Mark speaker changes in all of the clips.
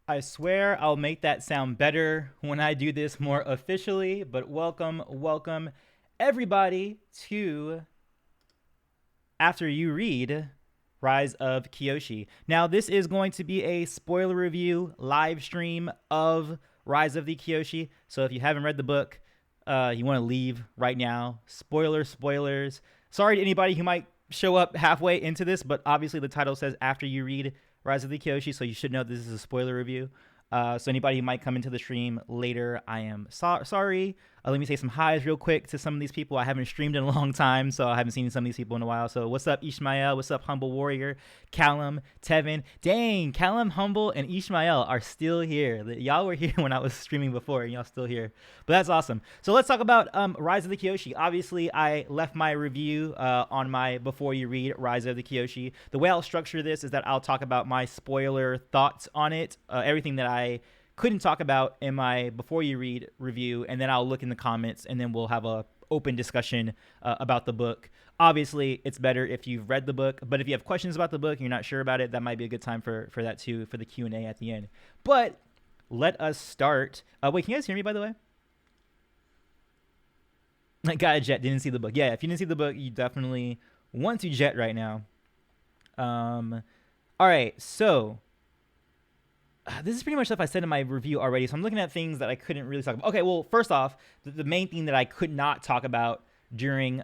Speaker 1: I swear I'll make that sound better when I do this more officially, but welcome everybody to After You Read Rise of Kyoshi. Now, this is going to be a spoiler review live stream of Rise of the Kyoshi. So if you haven't read the book, you want to leave right now. Spoilers. Sorry to anybody who might show up halfway into this, but obviously the title says After You Read Rise of the Kyoshi, so you should know this is a spoiler review. So anybody who might come into the stream later, I am sorry. Let me say some highs real quick to some of these people. I haven't streamed in a long time, so I haven't seen some of these people in a while. So what's up, Ishmael? What's up, Humble Warrior? Callum, Tevin. Dang, Callum, Humble, and Ishmael are still here. Y'all were here when I was streaming before, and y'all still here. But that's awesome. So let's talk about Rise of the Kyoshi. Obviously, I left my review on my Before You Read Rise of the Kyoshi. The way I'll structure this is that I'll talk about my spoiler thoughts on it, everything that I couldn't talk about in my Before You Read review, and then I'll look in the comments, and then we'll have a open discussion about the book. Obviously, it's better if you've read the book, but if you have questions about the book and you're not sure about it, that might be a good time for that too, for the Q&A at the end. But let us start. Wait, can you guys hear me, by the way? Got a jet, didn't see the book. Yeah, if you didn't see the book, you definitely want to jet right now. All right, so this is pretty much stuff I said in my review already, so I'm looking at things that I couldn't really talk about. Okay, well, first off, the main thing that I could not talk about during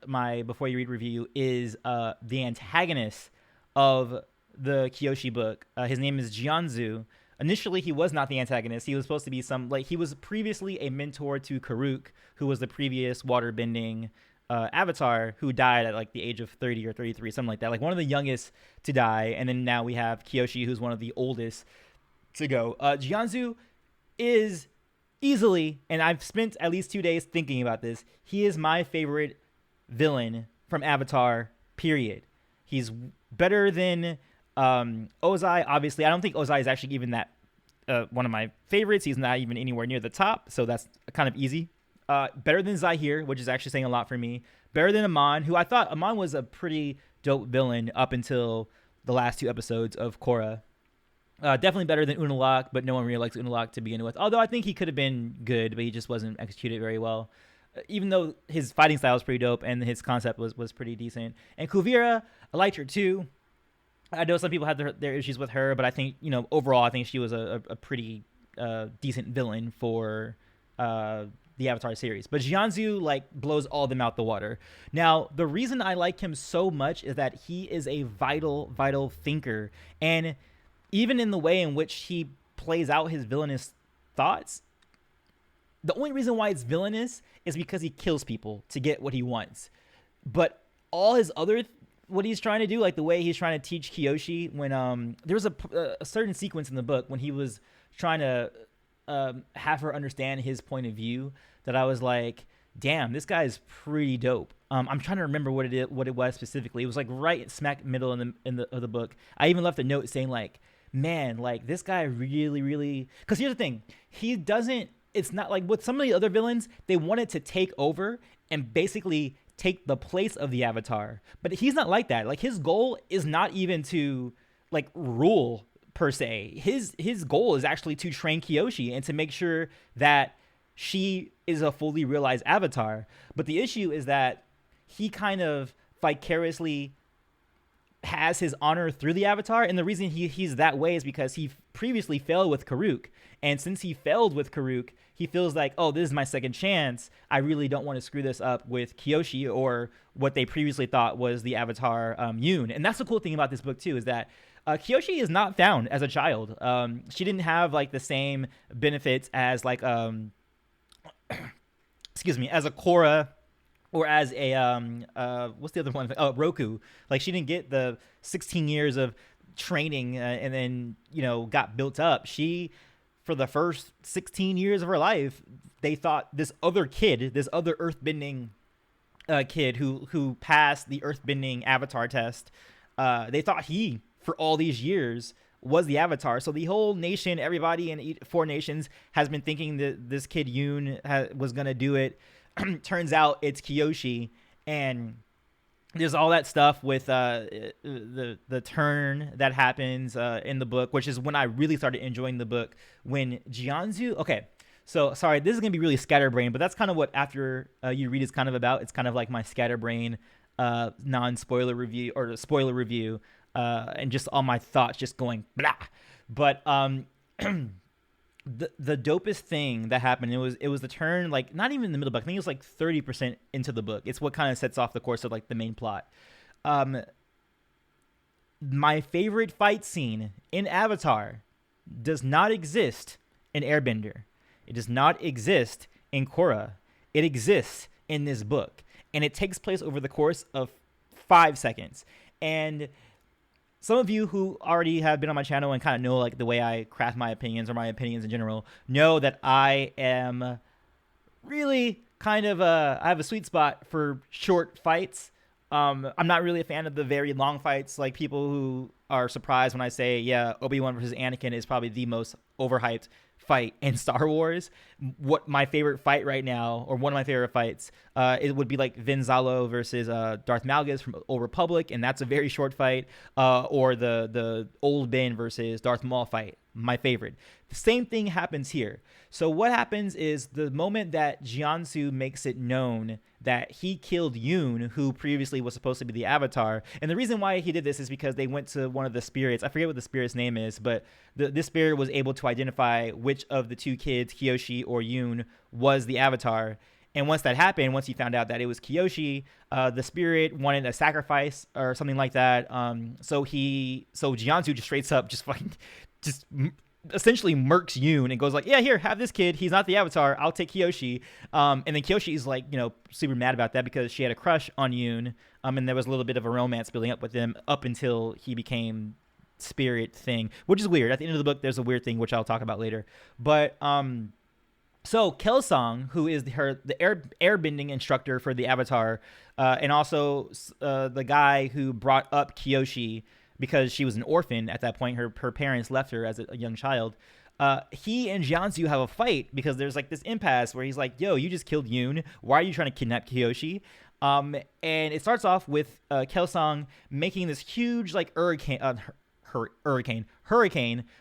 Speaker 1: my Before You Read review is the antagonist of the Kyoshi book. His name is Jian Zhu. Initially, he was not the antagonist. He was supposed to be he was previously a mentor to Karuk, who was the previous waterbending avatar who died at like the age of 30 or 33, something like that. Like one of the youngest to die, and then now we have Kyoshi, who's one of the oldest to go. Jian Zhu is easily, and I've spent at least 2 days thinking about this, he is my favorite villain from Avatar, period. He's better than Ozai, obviously. I don't think Ozai is actually even that one of my favorites. He's not even anywhere near the top, so that's kind of easy. Better than Zahir, which is actually saying a lot for me. Better than Amon, who I thought Amon was a pretty dope villain up until the last 2 episodes of Korra. Definitely better than Unalaq, but no one really likes Unalaq to begin with. Although I think he could have been good, but he just wasn't executed very well. Even though his fighting style was pretty dope and his concept was pretty decent. And Kuvira, I liked her too. I know some people had their issues with her, but I think, overall, I think she was a pretty decent villain for the Avatar series. But Jian Zhu, blows all of them out the water. Now, the reason I like him so much is that he is a vital thinker. And even in the way in which he plays out his villainous thoughts, the only reason why it's villainous is because he kills people to get what he wants. But all his other what he's trying to do, like the way he's trying to teach Kyoshi, when there was a certain sequence in the book when he was trying to have her understand his point of view, that I was like, damn, this guy is pretty dope. I'm trying to remember what it was specifically. It was like right smack middle of the book. I even left a note saying like, man, like this guy really, because here's the thing, he doesn't, it's not like with some of the other villains, they wanted to take over and basically take the place of the Avatar, but he's not like that. Like his goal is not even to like rule per se. His goal is actually to train Kyoshi and to make sure that she is a fully realized Avatar. But the issue is that he kind of vicariously has his honor through the Avatar, and the reason he's that way is because he previously failed with Karuk, and since he failed with Karuk, he feels like, oh, this is my second chance. I really don't want to screw this up with Kyoshi, or what they previously thought was the Avatar Yoon. And that's the cool thing about this book too, is that Kyoshi is not found as a child. She didn't have like the same benefits as like excuse me, as a Korra, or as a what's the other one? Oh, Roku. Like she didn't get the 16 years of training and then got built up. She, for the first 16 years of her life, they thought this other earthbending kid who passed the earthbending Avatar test, they thought he, for all these years, was the Avatar. So the whole nation, everybody in 4 nations, has been thinking that this kid Yoon was gonna do it. Turns out it's Kyoshi, and there's all that stuff with the turn that happens in the book, which is when I really started enjoying the book. When Jian Zhu, okay, so sorry, this is gonna be really scatterbrain, but that's kind of what after you read is kind of about. It's kind of like my scatterbrain non-spoiler review or spoiler review, and just all my thoughts just going blah. But the dopest thing that happened, it was the turn, like not even in the middle book. I think it was like 30% into the book. It's what kind of sets off the course of like the main plot. My favorite fight scene in Avatar does not exist in Airbender. It does not exist in Korra. It exists in this book, and it takes place over the course of 5 seconds. And some of you who already have been on my channel and kind of know like the way I craft my opinions or my opinions in general know that I am really kind of I have a sweet spot for short fights. I'm not really a fan of the very long fights, like people who are surprised when I say, yeah, Obi-Wan versus Anakin is probably the most overhyped fight in Star Wars. What my favorite fight right now, or one of my favorite fights, it would be like Vin Zalo versus Darth Malgus from Old Republic, and that's a very short fight. Or the Old Ben versus Darth Maul fight, my favorite. The same thing happens here. So what happens is the moment that Jian Zhu makes it known that he killed Yoon, who previously was supposed to be the Avatar. And the reason why he did this is because they went to one of the spirits. I forget what the spirit's name is, but this spirit was able to identify which of the two kids, Kyoshi or Yoon, was the Avatar. And once that happened, once he found out that it was Kyoshi, the spirit wanted a sacrifice or something like that. So Jian Zhu just straight up just essentially murks Yoon and goes like, yeah, here, have this kid. He's not the Avatar. I'll take Kyoshi. And then Kyoshi is like, super mad about that because she had a crush on Yoon. And there was a little bit of a romance building up with them up until he became spirit thing, which is weird. At the end of the book, there's a weird thing, which I'll talk about later. But, so Kelsang, who is the airbending instructor for the Avatar, and also the guy who brought up Kyoshi, because she was an orphan at that point. Her parents left her as a young child. He and Jian Zhu have a fight because there's like this impasse where he's like, yo, you just killed Yoon. Why are you trying to kidnap Kyoshi? And it starts off with Kelsang making this huge like hurricane,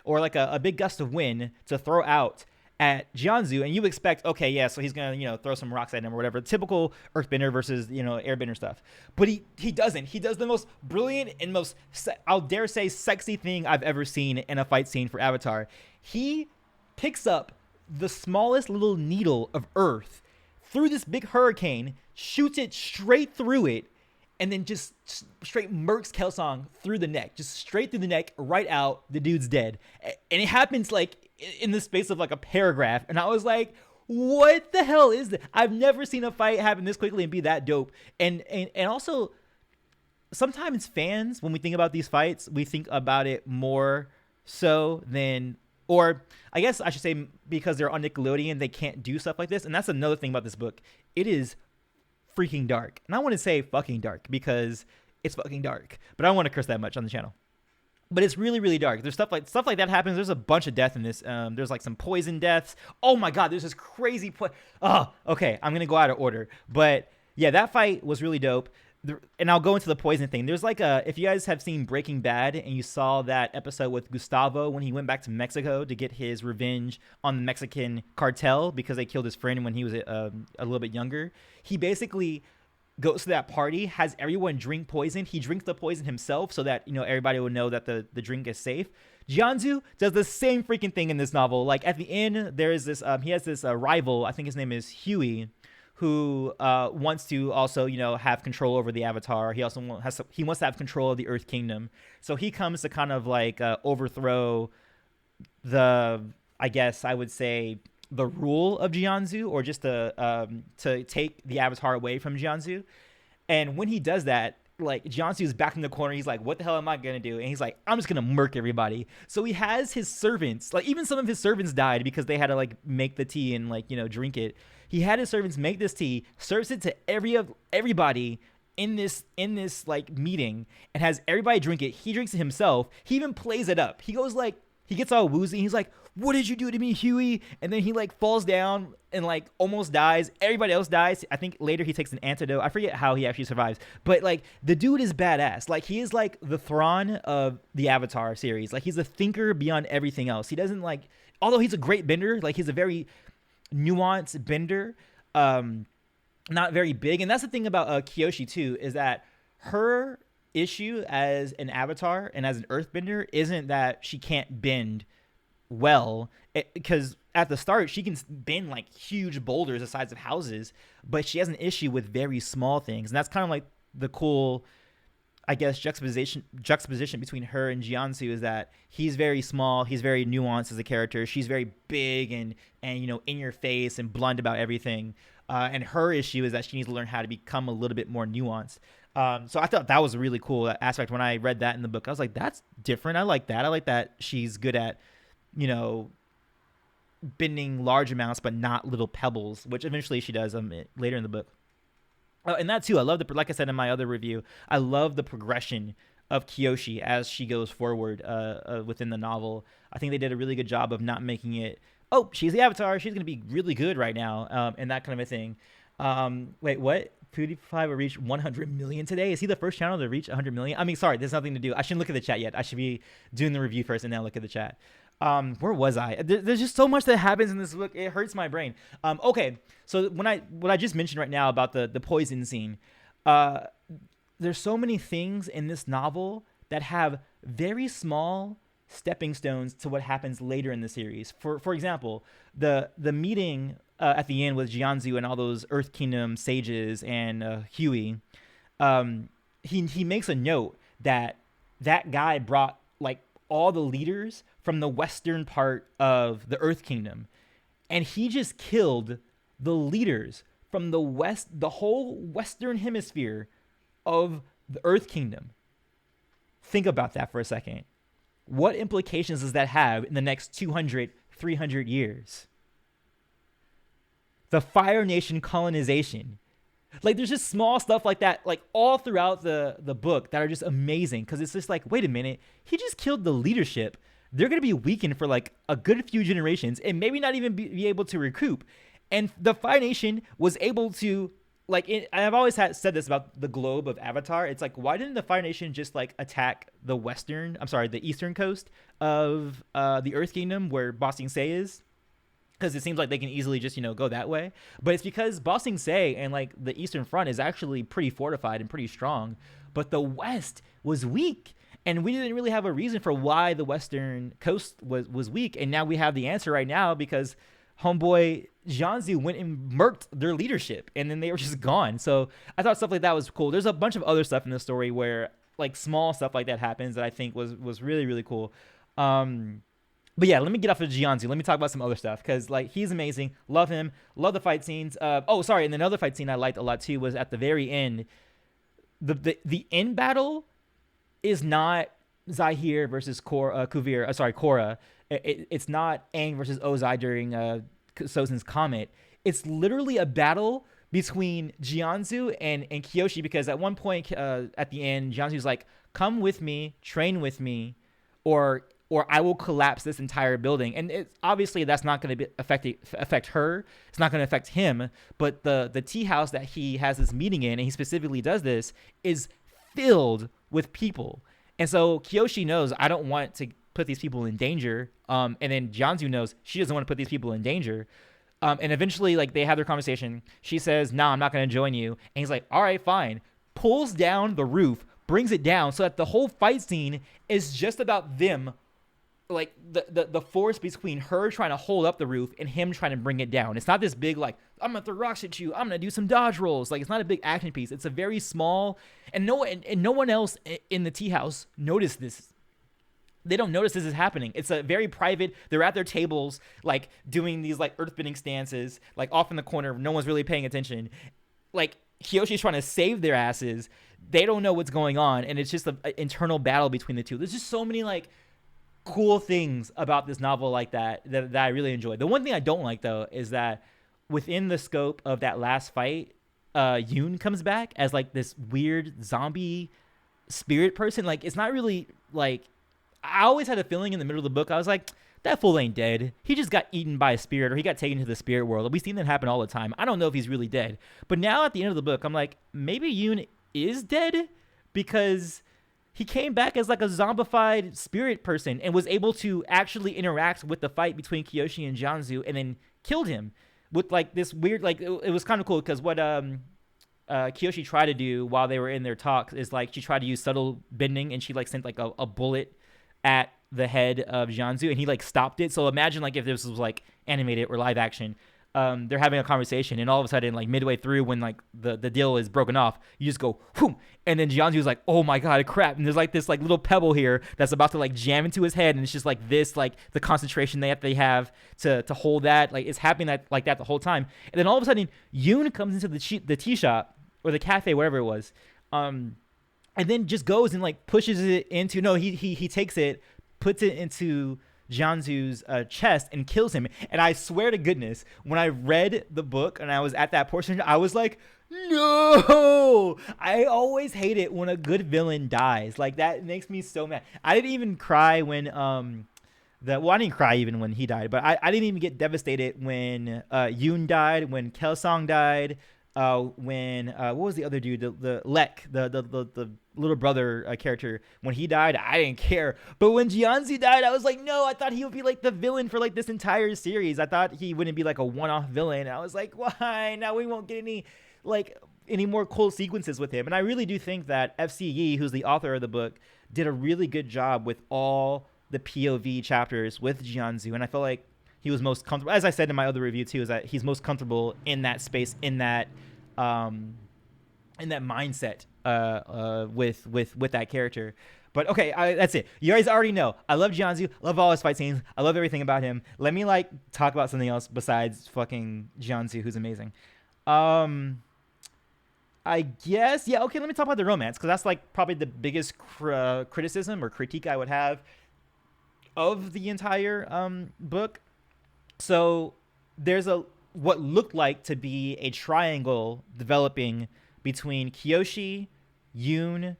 Speaker 1: or like a big gust of wind to throw out at Jian Zhu, and you expect, okay, yeah, so he's gonna, throw some rocks at him or whatever, typical Earthbender versus, Airbender stuff. But he doesn't. He does the most brilliant and most, I'll dare say, sexy thing I've ever seen in a fight scene for Avatar. He picks up the smallest little needle of Earth through this big hurricane, shoots it straight through it, and then just straight murks Kelsang through the neck, just straight through the neck, right out. The dude's dead, and it happens like in the space of like a paragraph. And I was like, what the hell is this? I've never seen a fight happen this quickly and be that dope. And also, sometimes fans, when we think about these fights, we think about it more so than, or I guess I should say, because they're on Nickelodeon, they can't do stuff like this. And that's another thing about this book. It is freaking dark. And I want to say fucking dark because it's fucking dark, but I don't want to curse that much on the channel. But it's really, really dark. There's stuff like that happens. There's a bunch of death in this. There's like some poison deaths. Oh my god, there's this crazy okay, I'm gonna go out of order. But yeah, that fight was really dope. And I'll go into the poison thing. There's like if you guys have seen Breaking Bad and you saw that episode with Gustavo when he went back to Mexico to get his revenge on the Mexican cartel because they killed his friend when he was a little bit younger. He basically goes to that party, has everyone drink poison. He drinks the poison himself so that, everybody will know that the drink is safe. Jian Zhu does the same freaking thing in this novel. Like at the end, there is this, he has this rival, I think his name is Huey, who wants to also, have control over the Avatar. He also wants to have control of the Earth Kingdom. So he comes to kind of like overthrow the, I guess I would say, the rule of Jian Zhu, or just to take the Avatar away from Jian Zhu. And when he does that, like Jian Zhu is back in the corner. He's like, what the hell am I gonna do? And he's like, I'm just gonna murk everybody. So he has his servants, like even some of his servants died because they had to like make the tea and like drink it. He had his servants make this tea, serves it to everybody in this like meeting, and has everybody drink it. He drinks it himself. He even plays it up. He goes like, he gets all woozy. He's like, "What did you do to me, Huey?" And then he like falls down and like almost dies. Everybody else dies. I think later he takes an antidote. I forget how he actually survives. But like the dude is badass. Like he is like the Thrawn of the Avatar series. Like he's a thinker beyond everything else. He doesn't like, although he's a great bender, like he's a very nuanced bender. Not very big. And that's the thing about Kyoshi too, is that her issue as an avatar and as an earthbender isn't that she can't bend well, because at the start she can bend like huge boulders the size of houses, but she has an issue with very small things. And that's kind of like the cool, I guess, juxtaposition between her and Jian Zhu, is that he's very small, he's very nuanced as a character, she's very big and you know, in your face and blunt about everything. And her issue is that she needs to learn how to become a little bit more nuanced. So I thought that was a really cool aspect when I read that in the book. I was like, that's different. I like that. I like that she's good at, you know, bending large amounts but not little pebbles, which eventually she does later in the book. And that too, I love like I said in my other review, I love the progression of Kyoshi as she goes forward within the novel. I think they did a really good job of not making it, oh, she's the Avatar, she's going to be really good right now, and that kind of a thing. Wait, what? PewDiePie will reach 100 million today? Is he the first channel to reach 100 million? I mean, sorry, there's nothing to do. I shouldn't look at the chat yet. I should be doing the review first and then look at the chat. Where was I? There's just so much that happens in this book. It hurts my brain. Okay, so what I just mentioned right now about the poison scene, there's so many things in this novel that have very small stepping stones to what happens later in the series. For example, the meeting at the end with Jian Zhu and all those Earth Kingdom sages and Huey, he makes a note that guy brought like all the leaders from the western part of the Earth Kingdom, and he just killed the leaders from the whole western hemisphere of the Earth Kingdom. Think about that for a second. What implications does that have in the next 200, 300 years? The Fire Nation colonization. Like, there's just small stuff like that, like all throughout the book, that are just amazing, because it's just like, wait a minute, he just killed the leadership. They're going to be weakened for like a good few generations and maybe not even be able to recoup. And the Fire Nation was able to, like, I've always said this about the globe of Avatar. It's like, why didn't the Fire Nation just like attack the eastern coast of the Earth Kingdom where Ba Sing Se is? Because it seems like they can easily just, you know, go that way. But it's because Ba Sing Se and like the Eastern Front is actually pretty fortified and pretty strong. But the West was weak. And we didn't really have a reason for why the Western coast was weak. And now we have the answer right now, because homeboy Jian Zhu went and murked their leadership, and then they were just gone. So I thought stuff like that was cool. There's a bunch of other stuff in the story where like small stuff like that happens that I think was really, really cool. But yeah, let me get off of Jian Zhu. Let me talk about some other stuff, because like he's amazing. Love him. Love the fight scenes. And another fight scene I liked a lot too was at the very end. The end battle is not Zahir versus Korra. It's not Aang versus Ozai during Sozin's Comet. It's literally a battle between Jian Zhu and Kyoshi, because at one point at the end, Jian Zhu's like, come with me, train with me, or I will collapse this entire building. And obviously that's not going to affect her. It's not going to affect him. But the tea house that he has this meeting in, and he specifically does this, is filled with people. And so Kyoshi knows, I don't want to put these people in danger. And then Jian Zhu knows she doesn't want to put these people in danger. And eventually, like, they have their conversation. She says, "No, I'm not going to join you." And he's like, "All right, fine." Pulls down the roof, brings it down, so that the whole fight scene is just about them, like the force between her trying to hold up the roof and him trying to bring it down. It's not this big, like, I'm gonna throw rocks at you, I'm gonna do some dodge rolls. Like, it's not a big action piece. It's a very small, and no one else in the tea house noticed this. They don't notice this is happening. It's a very private. They're at their tables, like doing these like earthbending stances, like off in the corner. No one's really paying attention. Like, Kyoshi's trying to save their asses. They don't know what's going on, and it's just an internal battle between the two. There's just so many like cool things about this novel like that I really enjoyed. The one thing I don't like, though, is that within the scope of that last fight, Yoon comes back as like this weird zombie spirit person. Like, it's not really like I always had a feeling in the middle of the book, I was like, that fool ain't dead. He just got eaten by a spirit, or he got taken to the spirit world. We've seen that happen all the time. I don't know if he's really dead. But now at the end of the book, I'm like, maybe Yoon is dead, because he came back as like a zombified spirit person and was able to actually interact with the fight between Kyoshi and Jian Zhu, and then killed him with like this weird, like it was kind of cool, because what Kyoshi tried to do while they were in their talks is like she tried to use subtle bending, and she like sent like a bullet at the head of Jian Zhu, and he like stopped it. So imagine like if this was like animated or live action. They're having a conversation, and all of a sudden, like midway through, when like the deal is broken off, you just go whoom, and then Jian Zhu's like, oh my god, crap, and there's like this like little pebble here that's about to like jam into his head, and it's just like this, like the concentration they have to hold that, like it's happening like that the whole time. And then all of a sudden, Yoon comes into the tea shop or the cafe, whatever it was, and then just goes and like pushes it into, no, he takes it, puts it into Jian Zhu's chest and kills him. And I swear to goodness, when I read the book and I was at that portion, I was like, no! I always hate it when a good villain dies. Like, that makes me so mad. I didn't even cry when I didn't cry even when he died, but I didn't even get devastated when Yoon died, when Kelsang died, when what was the other dude, the Lek, the little brother character, when he died, I didn't care. But when Jian Zhu died, I was like, no, I thought he would be like the villain for like this entire series. I thought he wouldn't be like a one-off villain. I was like, why? Now we won't get any more cool sequences with him. And I really do think that FC Yi, who's the author of the book, did a really good job with all the POV chapters with Jian Zhu, and I felt like he was most comfortable, as I said in my other review too, is that he's most comfortable in that space, in that mindset with that character. But okay, that's it. You guys already know I love Jian Zhu, love all his fight scenes, I love everything about him. Let me like talk about something else besides fucking Jian Zhu, who's amazing. I guess, yeah, okay, let me talk about the romance, because that's like probably the biggest criticism or critique I would have of the entire book. So there's what looked like to be a triangle developing between Kyoshi, Yoon,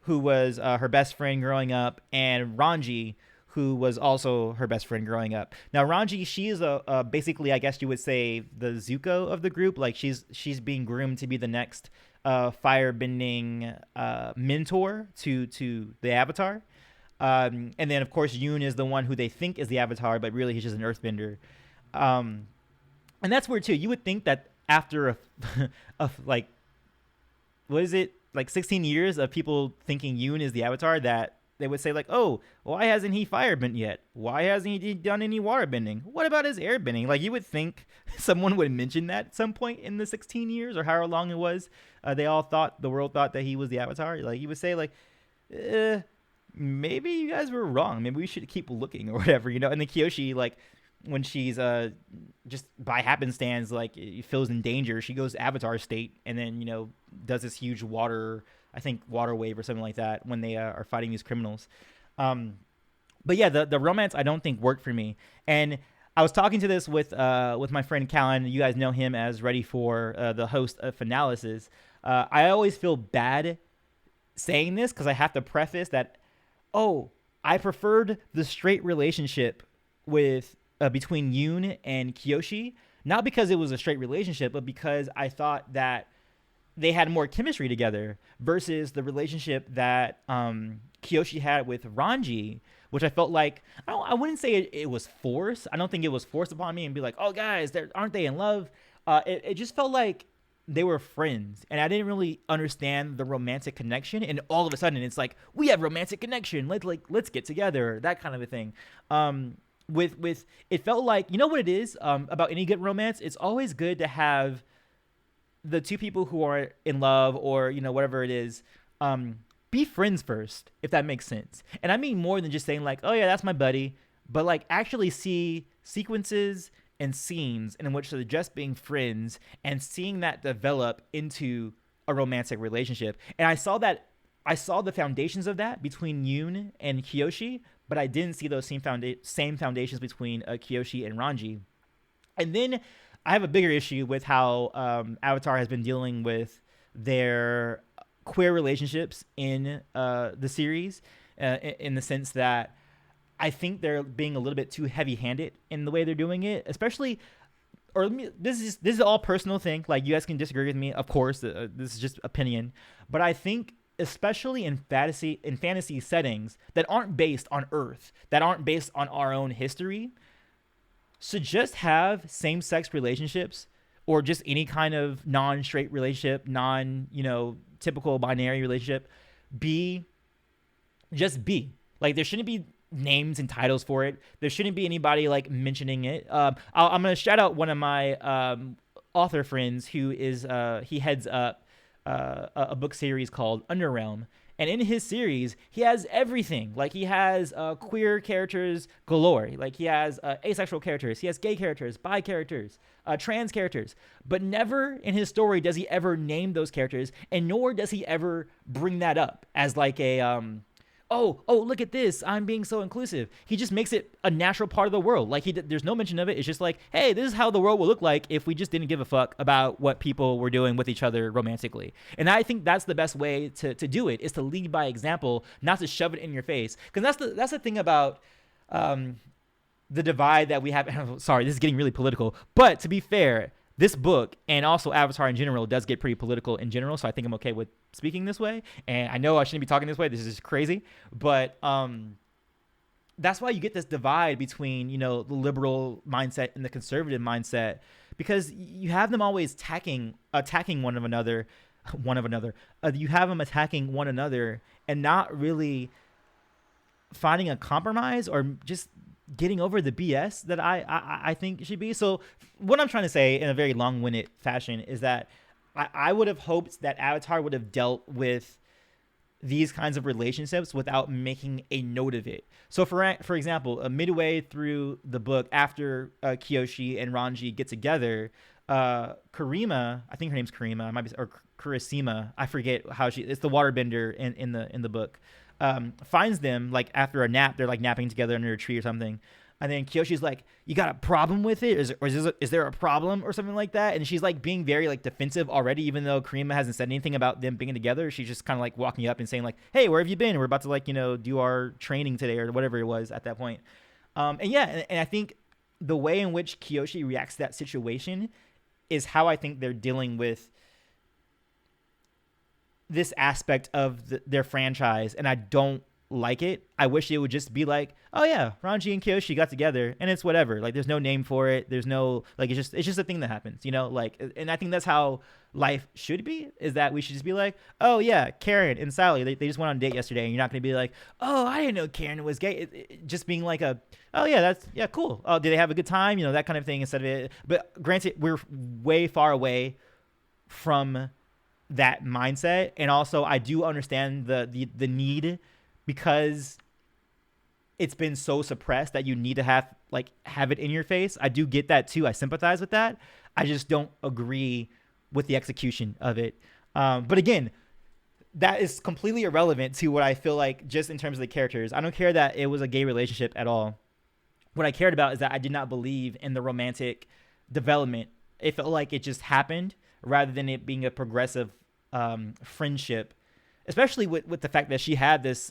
Speaker 1: who was her best friend growing up, and Ranji, who was also her best friend growing up. Now Ranji, she is basically, I guess you would say, the Zuko of the group. Like she's being groomed to be the next firebending mentor to the Avatar. And then of course Yoon is the one who they think is the Avatar, but really he's just an earthbender. And that's weird too. You would think that after like, what is it, like 16 years of people thinking Yoon is the Avatar, that they would say like, oh, why hasn't he firebent yet? Why hasn't he done any waterbending? What about his airbending? Like, you would think someone would mention that at some point in the 16 years or however long it was. The world thought that he was the Avatar. Like, you would say like, maybe you guys were wrong. Maybe we should keep looking or whatever, you know? And then Kyoshi, like, when she's just by happenstance, like, feels in danger, she goes Avatar state and then, you know, does this huge water wave or something like that when they are fighting these criminals. But yeah, the romance I don't think worked for me. And I was talking to this with my friend Callan. You guys know him as Ready for, the host of Finalysis. I always feel bad saying this because I have to preface that, I preferred the straight relationship with between Yoon and Kyoshi, not because it was a straight relationship, but because I thought that they had more chemistry together versus the relationship that Kyoshi had with Ranji, which I felt like, I wouldn't say it was forced. I don't think it was forced upon me and be like, oh, guys, aren't they in love? It just felt like they were friends, and I didn't really understand the romantic connection. And all of a sudden, it's like, we have romantic connection. Let's get together, that kind of a thing. With it felt like, you know what it is about any good romance? It's always good to have the two people who are in love, or, you know, whatever it is, be friends first, if that makes sense. And I mean more than just saying like, oh yeah, that's my buddy, but like actually see sequences and scenes in which they're just being friends and seeing that develop into a romantic relationship. And I saw the foundations of that between Yoon and Kyoshi, but I didn't see those same foundations between Kyoshi and Ranji. And then I have a bigger issue with how Avatar has been dealing with their queer relationships in the series, in the sense that I think they're being a little bit too heavy-handed in the way they're doing it, especially. Or this is all personal thing. Like, you guys can disagree with me, of course. This is just opinion, but I think especially in fantasy settings that aren't based on Earth, that aren't based on our own history, should just have same-sex relationships or just any kind of non-straight relationship, typical binary relationship, be like, there shouldn't be names and titles for it. There shouldn't be anybody like mentioning it. I'm gonna shout out one of my author friends who is he heads up a book series called Underrealm. And in his series, he has everything. Like, he has queer characters galore. Like, he has asexual characters. He has gay characters, bi characters, trans characters. But never in his story does he ever name those characters, and nor does he ever bring that up as like a oh, look at this, I'm being so inclusive. He just makes it a natural part of the world. Like, there's no mention of it. It's just like, hey, this is how the world will look like if we just didn't give a fuck about what people were doing with each other romantically. And I think that's the best way to do it, is to lead by example, not to shove it in your face. Because that's the thing about the divide that we have. Sorry, this is getting really political. But to be fair, this book and also Avatar in general does get pretty political in general, so I think I'm okay with speaking this way. And I know I shouldn't be talking this way. This is just crazy. But that's why you get this divide between, the liberal mindset and the conservative mindset, because you have them always attacking one another. You have them attacking one another and not really finding a compromise or just getting over the BS that I think it should be. So what I'm trying to say in a very long-winded fashion is that I would have hoped that Avatar would have dealt with these kinds of relationships without making a note of it. So for example, midway through the book, after Kyoshi and Ranji get together, Karema, I think her name's Karema, might be, or Kurasima, I forget how it's the waterbender in the book, finds them like after a nap. They're like napping together under a tree or something, and then Kyoshi's like, "You got a problem with it? Is there a problem or something like that?" And she's like being very like defensive already, even though Karema hasn't said anything about them being together. She's just kind of like walking up and saying like, "Hey, where have you been? We're about to like do our training today," or whatever it was at that point. And I think the way in which Kyoshi reacts to that situation is how I think they're dealing with this aspect of their franchise, and I don't like it. I wish it would just be like, oh yeah, Ranji and Kyoshi got together, and it's whatever. Like, there's no name for it. There's no, like, it's just a thing that happens, like, and I think that's how life should be, is that we should just be like, oh yeah, Karen and Sally, they just went on a date yesterday, and you're not going to be like, oh, I didn't know Karen was gay. It just being like oh yeah, yeah, cool. Oh, did they have a good time? That kind of thing, instead of it. But granted, we're way far away from that mindset, and also I do understand the need, because it's been so suppressed that you need to have it in your face. I do get that too. I sympathize with that. I just don't agree with the execution of it. But again, that is completely irrelevant to what I feel like, just in terms of the characters. I don't care that it was a gay relationship at all. What I cared about is that I did not believe in the romantic development. It felt like it just happened, rather than it being a progressive friendship, especially with the fact that she had this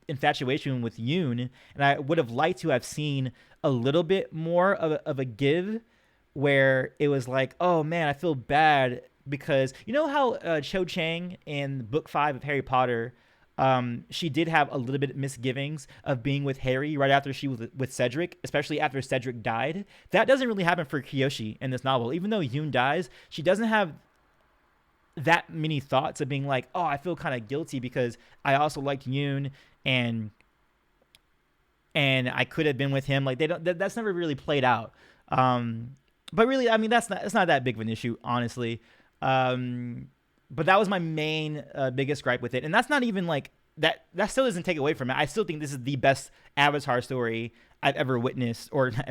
Speaker 1: infatuation with Yoon. And I would have liked to have seen a little bit more of a give, where it was like, oh man, I feel bad, because how Cho Chang in book 5 of Harry Potter, she did have a little bit of misgivings of being with Harry right after she was with Cedric, especially after Cedric died. That doesn't really happen for Kyoshi in this novel. Even though Yoon dies, she doesn't have that many thoughts of being like, oh, I feel kind of guilty because I also liked Yoon, and I could have been with him. Like, that's never really played out. But really, I mean, it's not that big of an issue, honestly. But that was my main biggest gripe with it, and that's not even like that. That still doesn't take away from it. I still think this is the best Avatar story I've ever witnessed, or not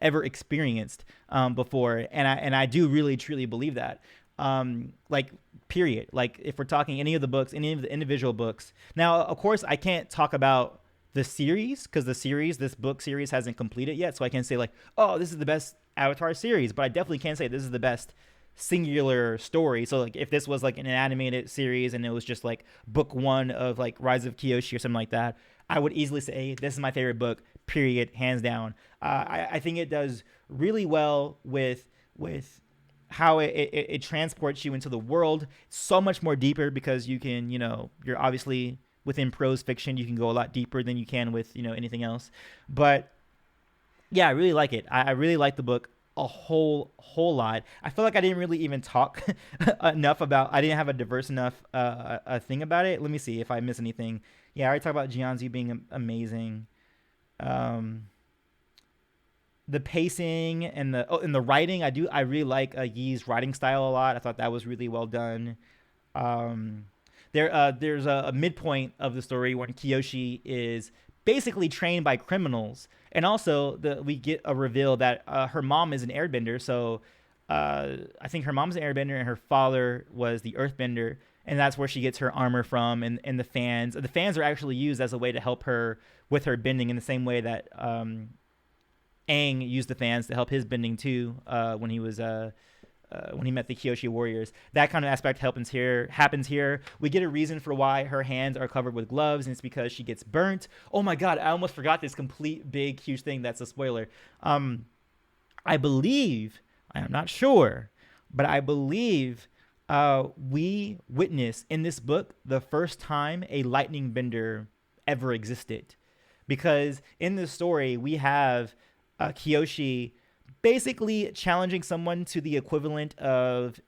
Speaker 1: ever experienced before, and I do really truly believe that. Period. Like, if we're talking any of the books, any of the individual books. Now, of course, I can't talk about the series, because this book series hasn't completed yet, so I can't say like, oh, this is the best Avatar series, but I definitely can say this is the best singular story. So like, if this was like an animated series and it was just like book 1 of like Rise of Kyoshi or something like that, I would easily say this is my favorite book, period, hands down. I think it does really well with how it transports you into the world. It's so much more deeper because you can, you're obviously within prose fiction, you can go a lot deeper than you can with, anything else. But yeah, I really like it. I really like the book a whole lot. I feel like I didn't really even talk enough about. I didn't have a diverse enough a thing about it. Let me see if I miss anything. Yeah, I already talked about Jian Zhu being amazing. Um, the pacing and the writing, I really like Yi's writing style a lot. I thought that was really well done. Um, there's a midpoint of the story when Kyoshi is basically trained by criminals, and also we get a reveal that her mom is an airbender. So I think her mom's an airbender and her father was the earthbender, and that's where she gets her armor from. And the fans are actually used as a way to help her with her bending in the same way that Aang used the fans to help his bending too when he was when he met the Kyoshi warriors. That kind of aspect happens here. We get a reason for why her hands are covered with gloves, and it's because she gets burnt. Oh my god, I almost forgot this complete big huge thing that's a spoiler. I believe, I am not sure, but I believe we witness in this book the first time a lightning bender ever existed. Because in this story, we have Kyoshi basically challenging someone to the equivalent of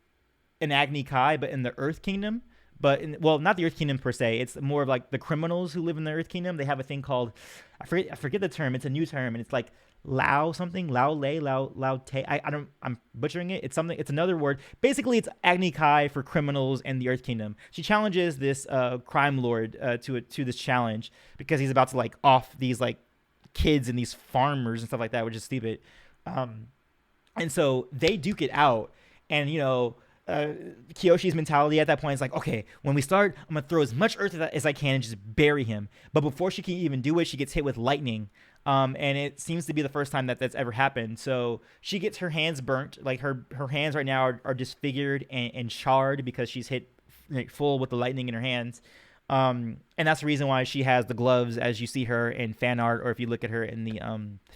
Speaker 1: an Agni Kai, but in the Earth Kingdom. Well, not the Earth Kingdom per se. It's more of like the criminals who live in the Earth Kingdom. They have a thing called, I forget the term. It's a new term, and it's like Lao something, Lao Lei, Lao Te. I'm butchering it. It's something. It's another word. Basically, it's Agni Kai for criminals in the Earth Kingdom. She challenges this crime lord to this challenge because he's about to like off these like kids and these farmers and stuff like that, which is stupid. And so they duke it out, and Kyoshi's mentality at that point is like, okay, when we start, I'm gonna throw as much earth as I can and just bury him. But before she can even do it, she gets hit with lightning, and it seems to be the first time that's ever happened. So she gets her hands burnt, like her hands right now are disfigured and charred because she's hit like, full with the lightning in her hands. And that's the reason why she has the gloves as you see her in fan art, or if you look at her in the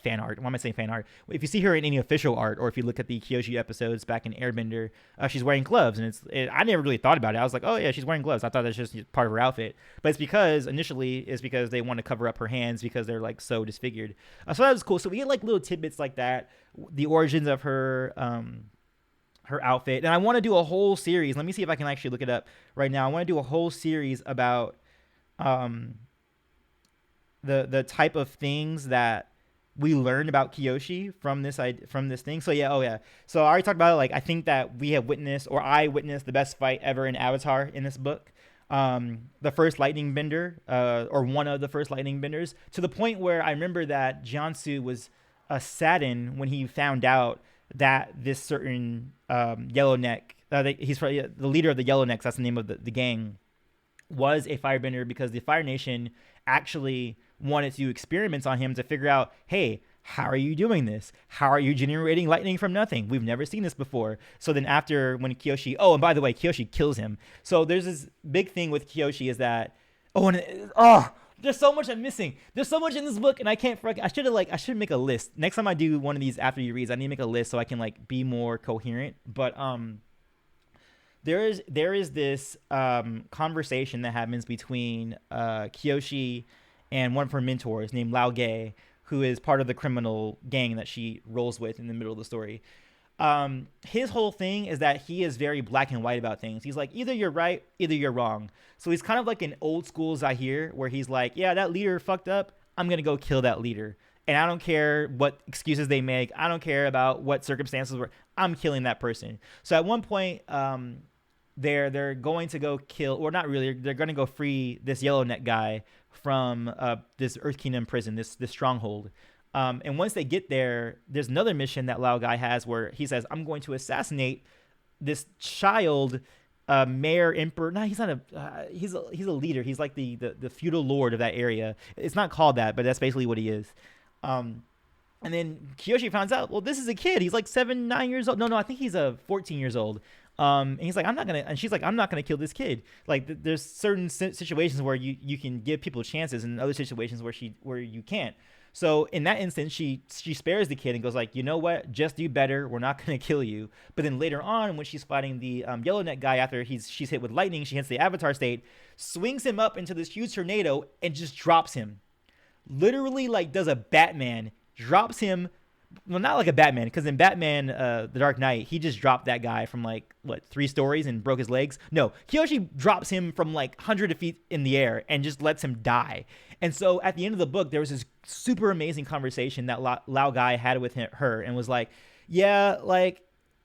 Speaker 1: fan art. Why am I saying fan art? If you see her in any official art, or if you look at the Kyoshi episodes back in Airbender, she's wearing gloves, and I never really thought about it. I was like, oh yeah, she's wearing gloves. I thought that's just part of her outfit, but it's because they want to cover up her hands because they're like so disfigured. So that was cool. So we get like little tidbits like that, the origins of her outfit. And I want to do a whole series. Let me see if I can actually look it up right now. I want to do a whole series about the type of things that we learned about Kyoshi from this thing. So yeah, so I already talked about it. Like, I think that I witnessed the best fight ever in Avatar in this book. The first lightning bender, or one of the first lightning benders, to the point where I remember that Jian Zhu was saddened when he found out that this certain Yellowneck, he's probably the leader of the Yellownecks, that's the name of the gang, was a firebender, because the Fire Nation actually wanted to do experiments on him to figure out, hey, how are you doing this? How are you generating lightning from nothing? We've never seen this before. So then after, when Kyoshi, and by the way, Kyoshi kills him. So there's this big thing with Kyoshi is that, there's so much I'm missing. There's so much in this book, and I can't. I should make a list. Next time I do one of these after you reads, I need to make a list so I can like be more coherent. But there is this conversation that happens between Kyoshi and one of her mentors named Lao Ge, who is part of the criminal gang that she rolls with in the middle of the story. His whole thing is that he is very black and white about things. He's like, either you're right, either you're wrong. So he's kind of like an old school Zahir, where he's like, yeah, that leader fucked up, I'm going to go kill that leader. And I don't care what excuses they make. I don't care about what circumstances were. I'm killing that person. So at one point, they're going to go kill, or not really, they're going to go free this Yellowneck guy from this Earth Kingdom prison, this stronghold. And once they get there, there's another mission that Lao Guy has where he says, I'm going to assassinate this child mayor emperor. No, he's not he's a leader. He's like the feudal lord of that area. It's not called that, but that's basically what he is. And then Kyoshi finds out, well, this is a kid. He's like 9 years old. No, I think he's 14 years old. And he's like, I'm not gonna, and she's like, I'm not gonna kill this kid. Like, there's certain situations where you can give people chances, and other situations where you can't. So in that instance, she spares the kid and goes like, you know what, just do better. We're not gonna kill you. But then later on, when she's fighting the yellow neck guy after she's hit with lightning, she hits the Avatar state, swings him up into this huge tornado and just drops him. Literally, like, does a Batman, drops him. Well, not like a Batman, because in Batman, The Dark Knight, he just dropped that guy from like, what, 3 stories and broke his legs? No, Kyoshi drops him from like 100 feet in the air and just lets him die. And so at the end of the book, there was this super amazing conversation that Lao Guy had with her, and was like, yeah, like,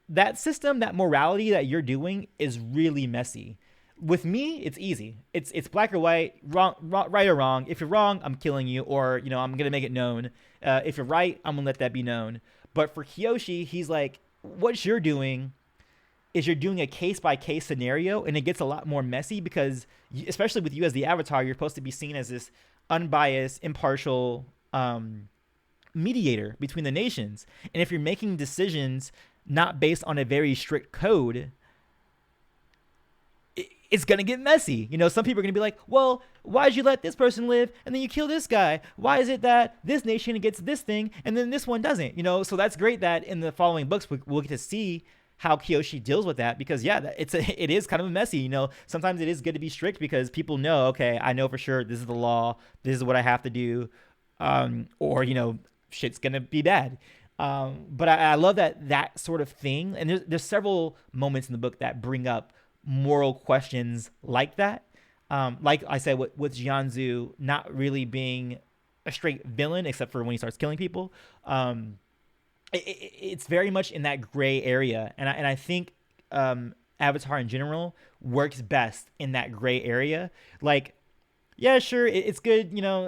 Speaker 1: that system, that morality that you're doing is really messy. With me, it's easy. It's black or white, right or wrong. If you're wrong, I'm killing you, or, you know, I'm gonna make it known. If you're right, I'm gonna let that be known. But for Kyoshi, he's like, what you're doing is you're doing a case by case scenario, and it gets a lot more messy because, especially with you as the Avatar, you're supposed to be seen as this unbiased, impartial mediator between the nations. And if you're making decisions not based on a very strict code, it's going to get messy. You know, some people are going to be like, well, why did you let this person live and then you kill this guy? Why is it that this nation gets this thing and then this one doesn't? You know, so that's great that in the following books, we'll get to see how Kyoshi deals with that, because yeah, it is kind of messy. You know, sometimes it is good to be strict because people know, okay, I know for sure this is the law, this is what I have to do, or, you know, shit's going to be bad. But I love that sort of thing. And there's several moments in the book that bring up moral questions like that. Like I said, with Jian Zhu not really being a straight villain, except for when he starts killing people. It's very much in that gray area. And I think Avatar in general works best in that gray area. Like, yeah, sure, it's good. You know,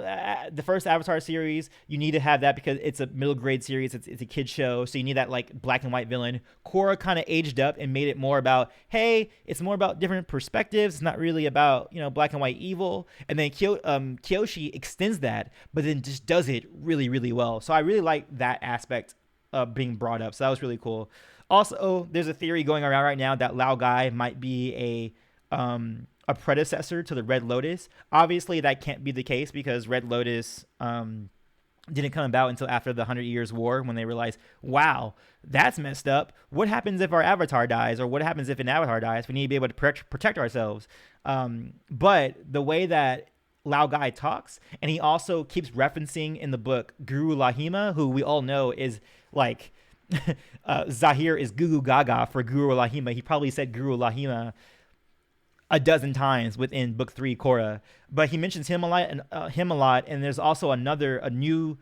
Speaker 1: the first Avatar series, you need to have that because it's a middle grade series. It's a kid show, so you need that like black and white villain. Korra kind of aged up and made it more about, hey, it's more about different perspectives. It's not really about, you know, black and white evil. And then Kyoshi extends that, but then just does it really, really well. So I really like that aspect of being brought up. So that was really cool. Also, there's a theory going around right now that Lao Guy might be a predecessor to the Red Lotus. Obviously, that can't be the case because Red Lotus didn't come about until after the 100 Years' War, when they realized, wow, that's messed up. What happens if our Avatar dies, or what happens if an Avatar dies? We need to be able to protect ourselves. But the way that Lao Guy talks, and he also keeps referencing in the book Guru Lahima, who we all know is like Zahir is Gugu Gaga for Guru Lahima. He probably said Guru Lahima a dozen times within book 3 Korra, but he mentions him a lot, and there's also a new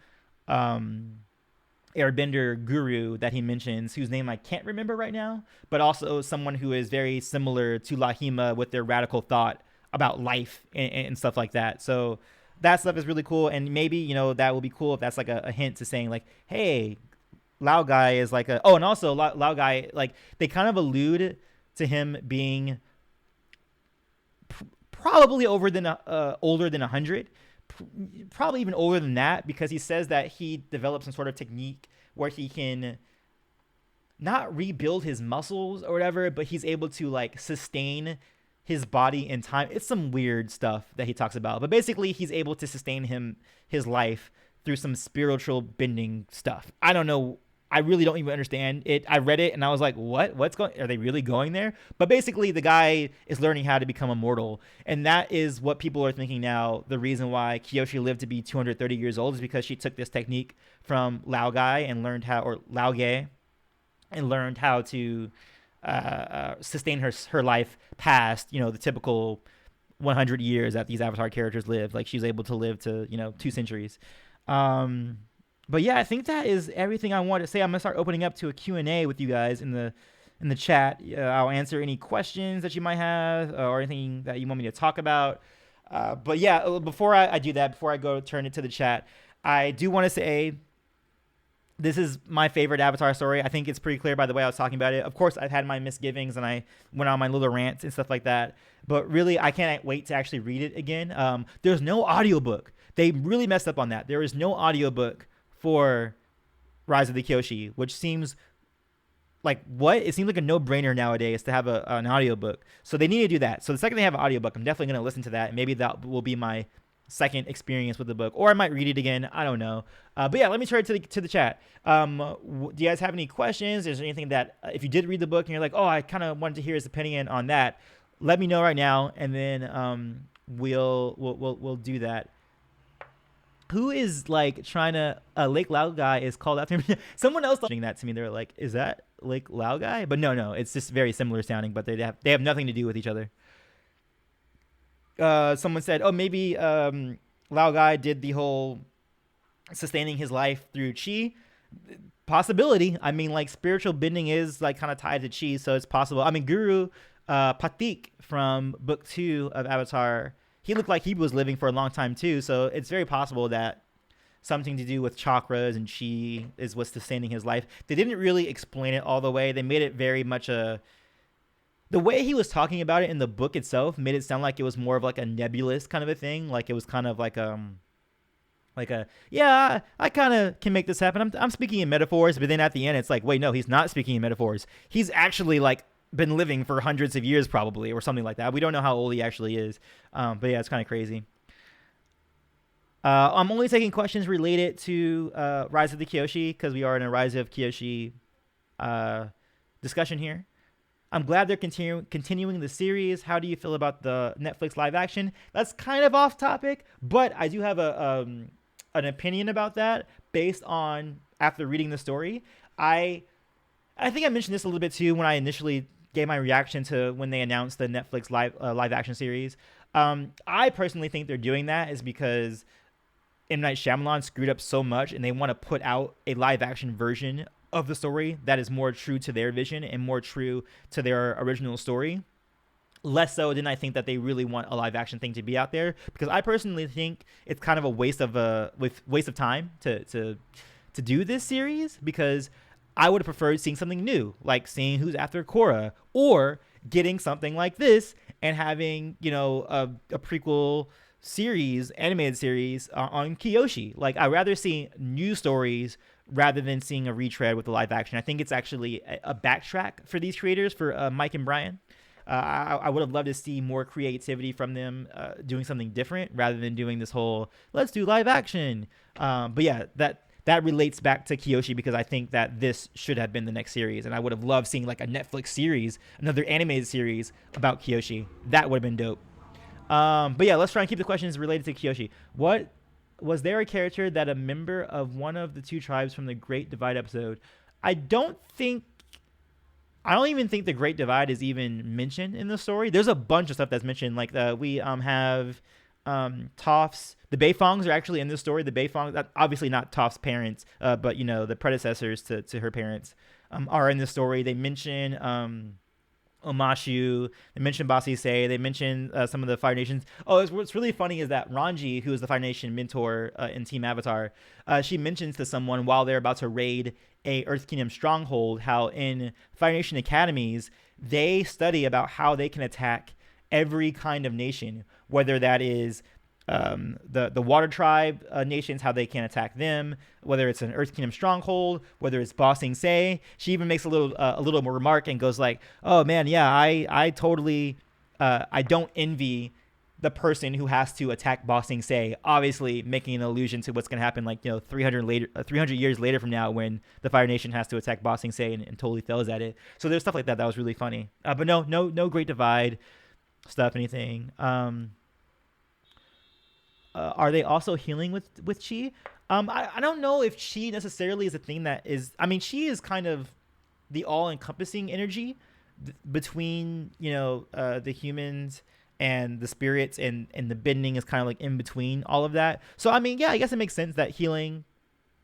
Speaker 1: airbender guru that he mentions, whose name I can't remember right now, but also someone who is very similar to Lahima with their radical thought about life and stuff like that. So that stuff is really cool, and maybe, you know, that will be cool if that's like a hint to saying like, hey, Lao Guy is like and also Lao Guy, like, they kind of allude to him being probably older than 100, probably even older than that, because he says that he developed some sort of technique where he can not rebuild his muscles or whatever, but he's able to like sustain his body in time. It's some weird stuff that he talks about, but basically he's able to sustain his life through some spiritual bending stuff. I don't know. I really don't even understand it. I read it and I was like, what's going, are they really going there? But basically the guy is learning how to become immortal. And that is what people are thinking now. The reason why Kyoshi lived to be 230 years old is because she took this technique from Lao Guy and learned how, or Lao Ge, and learned how to sustain her life past, you know, the typical 100 years that these Avatar characters live. Like, she's able to live to, you know, 2 centuries. But yeah, I think that is everything I wanted to say. I'm gonna start opening up to a Q&A with you guys in the chat. I'll answer any questions that you might have, or anything that you want me to talk about. But yeah, before I do that, before I go turn it to the chat, I do want to say this is my favorite Avatar story. I think it's pretty clear by the way I was talking about it. Of course, I've had my misgivings and I went on my little rants and stuff like that. But really, I can't wait to actually read it again. There's no audiobook. They really messed up on that. There is no audiobook for Rise of the Kyoshi, which seems like what? It seems like a no-brainer nowadays to have an audiobook. So they need to do that. So the second they have an audiobook, I'm definitely going to listen to that. And maybe that will be my second experience with the book, or I might read it again. I don't know. But yeah, let me turn it to the chat. Do you guys have any questions? Is there anything that if you did read the book and you're like, oh, I kind of wanted to hear his opinion on that, let me know right now, and then we'll do that. Who is like trying to Lake Lao guy is called after me? Someone else mentioning that to me. They're like, is that Lake Lao guy? But no, it's just very similar sounding, but they have nothing to do with each other. Someone said, oh, maybe Lao guy did the whole sustaining his life through chi. Possibility. I mean, like spiritual bending is like kind of tied to chi, so it's possible. I mean, Guru Patik from book 2 of Avatar, he looked like he was living for a long time too, so it's very possible that something to do with chakras and chi is what's sustaining his life. They didn't really explain it all the way. They made it very much the way he was talking about it in the book itself made it sound like it was more of like a nebulous kind of a thing. Like it was kind of like a yeah, I kind of can make this happen. I'm speaking in metaphors, but then at the end it's like, wait, no, he's not speaking in metaphors. He's actually like been living for hundreds of years probably, or something like that. We don't know how old he actually is. But yeah, it's kind of crazy. I'm only taking questions related to Rise of the Kyoshi because we are in a Rise of Kyoshi discussion here. I'm glad they're continuing the series. How do you feel about the Netflix live action? That's kind of off topic, but I do have an opinion about that based on after reading the story. I think I mentioned this a little bit too when I initially gave my reaction to when they announced the Netflix live action series. I personally think they're doing that is because M. Night Shyamalan screwed up so much, and they want to put out a live action version of the story that is more true to their vision and more true to their original story. Less so than I think that they really want a live action thing to be out there, because I personally think it's kind of a waste of time to do this series, because I would have preferred seeing something new, like seeing who's after Korra, or getting something like this and having, a prequel series, animated series on Kyoshi. Like, I'd rather see new stories rather than seeing a retread with the live action. I think it's actually a backtrack for these creators, for Mike and Brian. I would have loved to see more creativity from them doing something different rather than doing this whole, let's do live action. But yeah, that relates back to Kyoshi, because I think that this should have been the next series, and I would have loved seeing like a Netflix series, another animated series about Kyoshi. That would have been dope. But yeah, let's try and keep the questions related to Kyoshi. What was there a character that a member of one of the two tribes from the Great Divide episode? I don't even think the Great Divide is even mentioned in the story. There's a bunch of stuff that's mentioned. Like we have Toph's. The Beifongs are actually in this story. The Beifongs, obviously not Toph's parents, but the predecessors to her parents are in this story. They mention Omashu. They mention Basi Se. They mention some of the Fire Nations. Oh, what's really funny is that Ranji, who is the Fire Nation mentor in Team Avatar, she mentions to someone while they're about to raid a Earth Kingdom stronghold, how in Fire Nation academies, they study about how they can attack every kind of nation, whether that is the water tribe nations, how they can attack them, whether it's an Earth Kingdom stronghold, whether it's Ba Sing Se. She even makes a little more remark and goes like, oh man, yeah, I totally I don't envy the person who has to attack Ba Sing Se, obviously making an allusion to what's going to happen 300 years later from now, when the Fire Nation has to attack Ba Sing Se and totally fails at it. So there's stuff like that was really funny. But no Great Divide stuff, anything. Are they also healing with chi? I don't know if chi necessarily is a thing that is. I mean, chi is kind of the all-encompassing energy between the humans and the spirits, and the bending is kind of like in between all of that. So I mean, yeah, I guess it makes sense that healing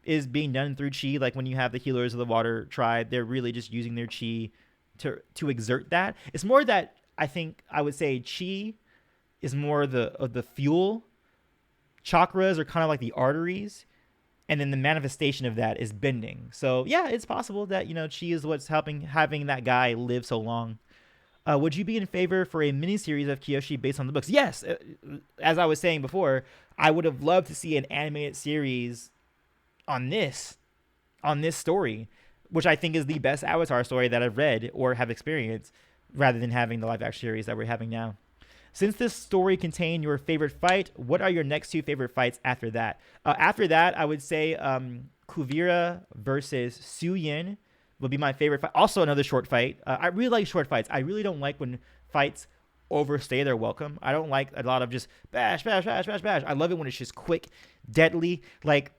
Speaker 1: is being done through chi. Like when you have the healers of the water tribe, they're really just using their chi to exert that. It's more that I think I would say chi is more of the fuel. Chakras are kind of like the arteries, and then the manifestation of that is bending. So yeah, it's possible that chi is what's having that guy live so long. Would you be in favor for a miniseries of Kyoshi based on the books? Yes. As I was saying before, I would have loved to see an animated series on this story. which I think is the best Avatar story that I've read or have experienced, rather than having the live action series that we're having now. Since this story contained your favorite fight, what are your next two favorite fights after that? After that, I would say Kuvira versus Su Yin would be my favorite fight. Also, another short fight. I really like short fights. I really don't like when fights overstay their welcome. I don't like a lot of just bash, bash, bash, bash, bash. I love it when it's just quick, deadly. Like,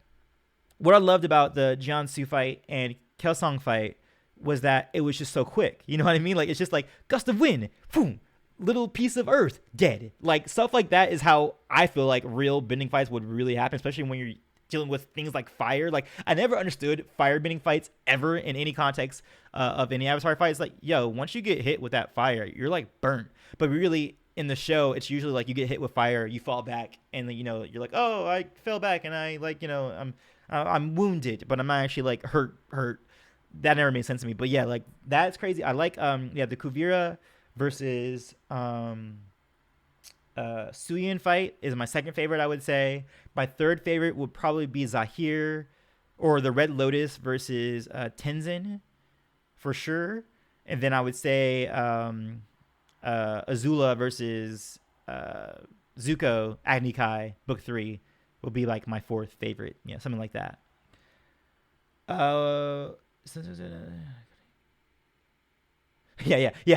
Speaker 1: what I loved about the Jian Zhu fight and Kelsang fight was that it was just so quick. You know what I mean? Like, it's just like gust of wind, boom, little piece of earth, dead. Like, stuff like that is how I feel like real bending fights would really happen, especially when you're dealing with things like fire. Like, I never understood fire bending fights ever in any context of any Avatar fight. It's like, yo, once you get hit with that fire, you're like burnt. But really, in the show, it's usually like you get hit with fire, you fall back, and you know, you're like, oh, I fell back, and I, like, you know, I'm wounded, but I'm not actually like hurt. That never made sense to me. But yeah, like, that's crazy. I like the Kuvira versus Suyin fight is my second favorite, I would say. My third favorite would probably be Zahir or the Red Lotus versus Tenzin, for sure. And then I would say Azula versus Zuko Agni Kai Book 3 will be like my fourth favorite. Yeah, something like that. Yeah.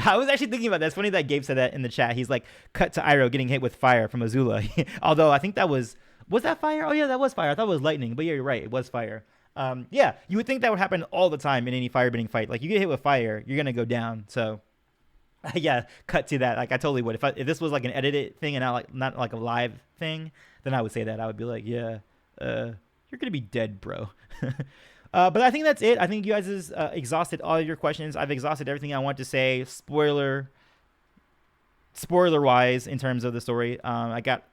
Speaker 1: I was actually thinking about that. It's funny that Gabe said that in the chat. He's like, cut to Iroh getting hit with fire from Azula. Although I think that was that fire? Oh yeah, that was fire. I thought it was lightning, but yeah, you're right. It was fire. Yeah, you would think that would happen all the time in any firebending fight. Like, you get hit with fire, you're gonna go down. So yeah, cut to that. Like, I totally would. If this was like an edited thing and not like a live thing, then I would say that. I would be like, yeah, you're gonna be dead, bro. But I think that's it. I think you guys has exhausted all of your questions. I've exhausted everything I want to say. Spoiler wise, in terms of the story, I got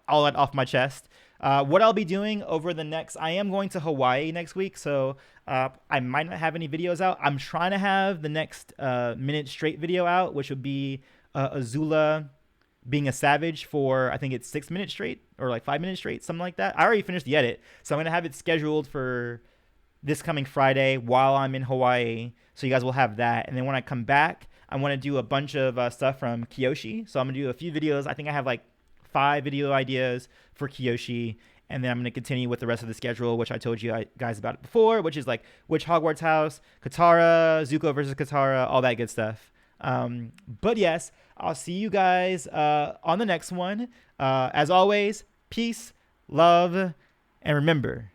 Speaker 1: all that off my chest. What I'll be doing over the next, I am going to Hawaii next week, so I might not have any videos out. I'm trying to have the next minute straight video out, which would be Azula being a savage for, I think it's 6 minutes straight or like 5 minutes straight, something like that. I already finished the edit, so I'm going to have it scheduled for this coming Friday while I'm in Hawaii, so you guys will have that. And then when I come back, I want to do a bunch of stuff from Kyoshi. So I'm going to do a few videos. I think I have like 5 video ideas for Kyoshi, and then I'm going to continue with the rest of the schedule, which I told you guys about it before, which is like which Hogwarts house, Katara, Zuko versus Katara, all that good stuff. But yes, I'll see you guys on the next one. As always, peace, love, and remember,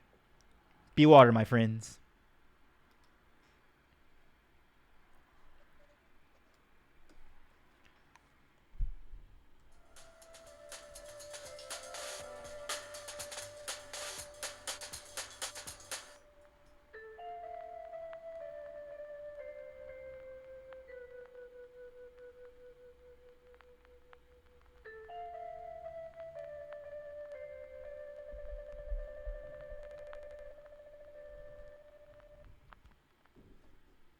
Speaker 1: be water, my friends.